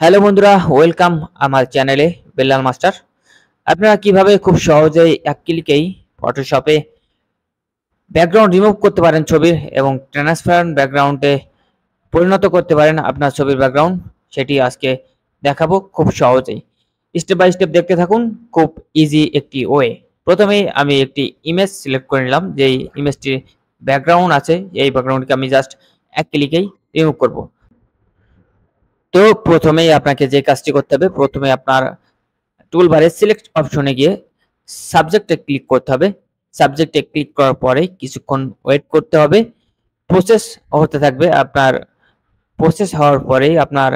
Hello বন্ধুরা, welcome আমার চ্যানেলে বেল্লাল মাস্টার। আপনারা কিভাবে খুব সহজেই এক ক্লিকেই ফটোশপে ব্যাকগ্রাউন্ড রিমুভ করতে পারেন ছবির এবং ট্রান্সপারেন্ট ব্যাকগ্রাউন্ডে পরিণত করতে পারেন আপনার ছবির ব্যাকগ্রাউন্ড, সেটি আজকে দেখাবো খুব সহজেই। স্টেপ বাই স্টেপ দেখতে থাকুন, খুব ইজি একটি ওয়ে। প্রথমেই আমি একটি ইমেজ সিলেক্ট করে নিলাম, যেই ইমেজটির ব্যাকগ্রাউন্ড আছে এই ব্যাকগ্রাউন্ডকে আমি জাস্ট এক ক্লিকেই রিমুভ করব। তো প্রথমেই আপনাকে যে কাজটি করতে হবে, প্রথমে আপনার টুলবারে সিলেক্ট অপশনে গিয়ে সাবজেক্টে ক্লিক করতে হবে। সাবজেক্টে ক্লিক করার পরে কিছুক্ষণ ওয়েট করতে হবে, প্রসেস হতে থাকবে। আপনার প্রসেস হওয়ার পরেই আপনার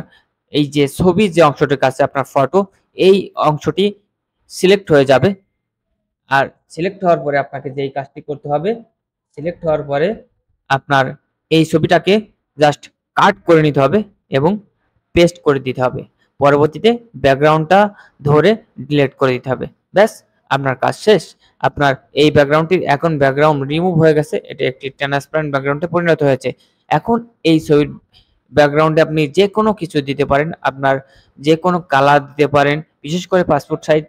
এই যে ছবির যে অংশটির কাছে আপনার ফটো, এই অংশটি সিলেক্ট হয়ে যাবে। আর সিলেক্ট হওয়ার পরে আপনাকে যেই কাজটি করতে হবে, সিলেক্ট হওয়ার পরে আপনার এই ছবিটাকে জাস্ট কাট করে নিতে হবে এবং পেস্ট করে দিতে হবে। পরবর্তীতে ব্যাকগ্রাউন্ডটা ধরে ডিলিট করে দিতে হবে। ব্যাস, আপনার কাজ শেষ। আপনার এই ব্যাকগ্রাউন্ডটির এখন ব্যাকগ্রাউন্ড রিমুভ হয়ে গেছে, এটা একটি ট্রান্সপারেন্ট ব্যাকগ্রাউন্ডে পরিণত হয়েছে। এখন এই ছবির ব্যাকগ্রাউন্ডে আপনি যে কোনো কিছু দিতে পারেন, আপনার যে কোনো কালার দিতে পারেন। বিশেষ করে পাসপোর্ট সাইজ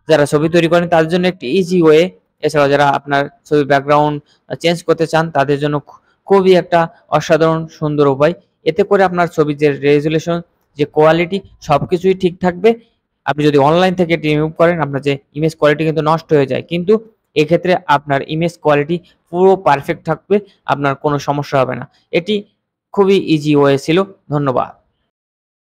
যারা ছবি তৈরি করেন তাদের জন্য একটি ইজি ওয়ে। এছাড়াও যারা আপনার ছবির ব্যাকগ্রাউন্ড চেঞ্জ করতে চান তাদের জন্য খুবই একটা অসাধারণ সুন্দর উপায়। এতে করে আপনার ছবির যে রেজুলেশন, যে কোয়ালিটি, সবকিছুই ঠিক থাকবে। আপনি যদি অনলাইন থেকে এটি রিমুভ করেন, আপনার যে ইমেজ কোয়ালিটি কিন্তু নষ্ট হয়ে যায়, কিন্তু এক্ষেত্রে আপনার ইমেজ কোয়ালিটি পুরো পারফেক্ট থাকবে, আপনার কোনো সমস্যা হবে না। এটি খুবই ইজি ওয়ে ছিল। ধন্যবাদ।